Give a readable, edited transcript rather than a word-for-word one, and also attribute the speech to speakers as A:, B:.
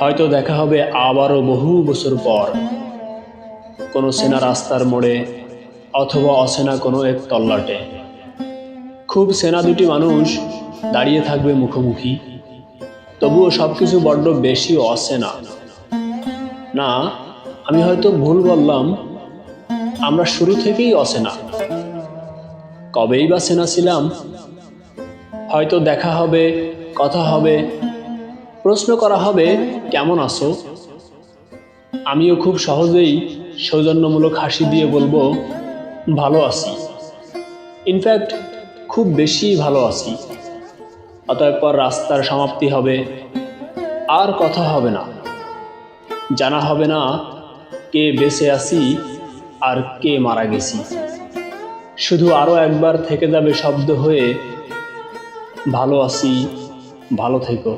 A: হয়তো দেখা হবে আবারও বহু বছর পর, কোনো চেনা রাস্তার মোড়ে অথবা অচেনা কোনো এক তল্লাটে। খুব চেনা দুটি মানুষ দাঁড়িয়ে থাকবে মুখোমুখি, তবুও সব কিছু বড্ড বেশি অচেনা। না, আমি হয়তো ভুল বললাম, আমরা শুরু থেকেই অচেনা। কবেই বা চেনা ছিলাম? হয়তো দেখা হবে, কথা হবে, প্রশ্ন করা হবে কেমন আছো। আমিও খুব সহজেই সৌজন্যমূলক হাসি দিয়ে বলবো ভালো আছি, ইনফ্যাক্ট খুব বেশি ভালো আছি। অতঃপর রাস্তার সমাপ্তি হবে, আর কথা হবে না, জানা হবে না কে বেঁচে আছি আর কে মারা গেছি। শুধু আরও একবার থেকে যাবে শব্দ হয়ে, ভালো আছি, ভালো থেকো।